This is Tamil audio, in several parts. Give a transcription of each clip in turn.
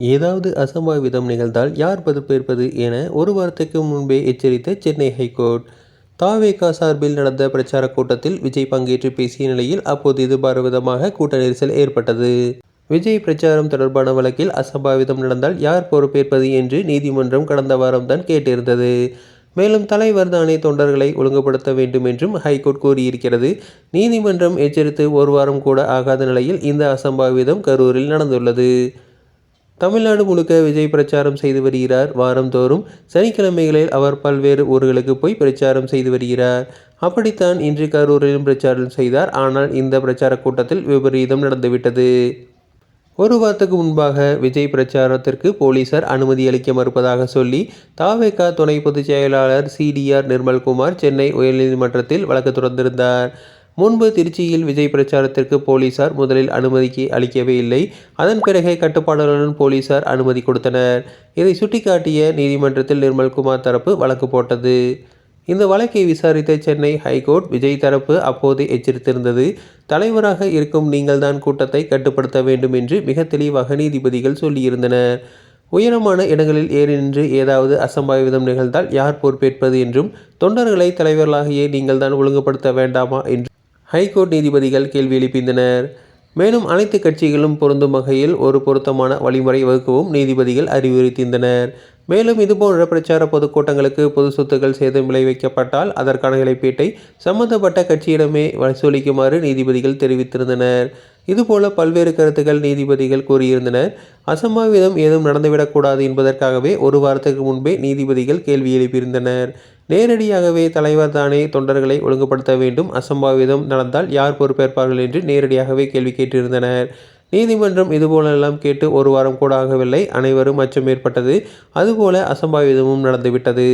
ஏதாவது அசம்பாவிதம் நிகழ்ந்தால் யார் பொறுப்பேற்பது என ஒரு வாரத்துக்கு முன்பே எச்சரித்த சென்னை ஹைகோர்ட். தாவேகா சார்பில் நடந்த பிரச்சார கூட்டத்தில் விஜய் பங்கேற்று பேசிய நிலையில் அப்போது எதிர்பாராத விதமாக கூட்ட நெரிசல் ஏற்பட்டது. விஜய் பிரச்சாரம் தொடர்பான வழக்கில் அசம்பாவிதம் நடந்தால் யார் பொறுப்பேற்பது என்று நீதிமன்றம் கடந்த வாரம்தான் கேட்டிருந்தது. மேலும் தலைவர் தானே தொண்டர்களை ஒழுங்குபடுத்த வேண்டும் என்றும் ஹைகோர்ட் கூறியிருக்கிறது. நீதிமன்றம் எச்சரித்து ஒரு வாரம் கூட ஆகாத நிலையில் இந்த அசம்பாவிதம் கரூரில் நடந்துள்ளது. தமிழ்நாடு முழுக்க விஜய் பிரச்சாரம் செய்து வருகிறார். வாரந்தோறும் சனிக்கிழமைகளில் அவர் பல்வேறு ஊர்களுக்கு போய் பிரச்சாரம் செய்து வருகிறார். அப்படித்தான் இன்று கரூரிலும் பிரச்சாரம் செய்தார். ஆனால் இந்த பிரச்சார கூட்டத்தில் விபரீதம் நடந்துவிட்டது. ஒரு வாரத்துக்கு முன்பாக விஜய் பிரச்சாரத்திற்கு போலீசார் அனுமதி அளிக்க மறுப்பதாக சொல்லி தாவேகா துணை பொதுச் செயலாளர் CDR நிர்மல்குமார் சென்னை உயர்நீதிமன்றத்தில் வழக்கு தொடர்ந்திருந்தார். முன்பு திருச்சியில் விஜய் பிரச்சாரத்திற்கு போலீசார் முதலில் அனுமதிக்கு அளிக்கவே இல்லை. அதன் பிறகே கட்டுப்பாடுகளுடன் போலீசார் அனுமதி கொடுத்தனர். இதை சுட்டிக்காட்டிய நீதிமன்றத்தில் நிர்மல்குமார் தரப்பு வழக்கு போட்டது. இந்த வழக்கை விசாரித்த சென்னை ஹைகோர்ட் விஜய் தரப்பு அப்போது எச்சரித்திருந்தது. தலைவராக இருக்கும் நீங்கள்தான் கூட்டத்தை கட்டுப்படுத்த வேண்டும் என்று மிக தெளிவாக நீதிபதிகள் சொல்லியிருந்தனர். உயரமான இடங்களில் ஏறி நின்று ஏதாவது அசம்பாவிதம் நிகழ்ந்தால் யார் பொறுப்பேற்பது என்றும் தொண்டர்களை தலைவர்களாகிய நீங்கள்தான் ஒழுங்குபடுத்த வேண்டாமா என்று ஹைகோர்ட் நீதிபதிகள் கேள்வி எழுப்பினர். மேலும் அனைத்து கட்சிகளும் பொருந்தும் வகையில் ஒரு பொருத்தமான வழிமுறை வகுக்கவும் நீதிபதிகள் அறிவுறுத்தியிருந்தனர். மேலும் இதுபோன்ற பிரச்சார பொதுக்கூட்டங்களுக்கு பொது சொத்துக்கள் சேதம் விளைவிக்கப்பட்டால் அதற்கான இழப்பீட்டை சம்பந்தப்பட்ட கட்சியிடமே வசூலிக்குமாறு நீதிபதிகள் தெரிவித்திருந்தனர். இதுபோல பல்வேறு கருத்துக்கள் நீதிபதிகள் கூறியிருந்தனர். அசம்பாவிதம் ஏதும் நடந்துவிடக்கூடாது என்பதற்காகவே ஒரு வாரத்துக்கு முன்பே நீதிபதிகள் கேள்வி எழுப்பியிருந்தனர். நேரடியாகவே தலைவர் தானே தொண்டர்களை ஒழுங்குபடுத்த வேண்டும், அசம்பாவிதம் நடந்தால் யார் பொறுப்பேற்பார்கள் என்று நேரடியாகவே கேள்வி கேட்டிருந்தனர். நீதிமன்றம் இதுபோலெல்லாம் கேட்டு ஒரு வாரம் கூட ஆகவில்லை. அனைவரும் அச்சம் ஏற்பட்டது. அதுபோல அசம்பாவிதமும் நடந்துவிட்டது.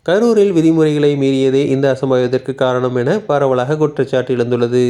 கரூரில் விதிமுறைகளை மீறியதே இந்த அசம்பாவிதத்திற்கு காரணம் என பரவலாக குற்றச்சாட்டு எழுந்துள்ளது.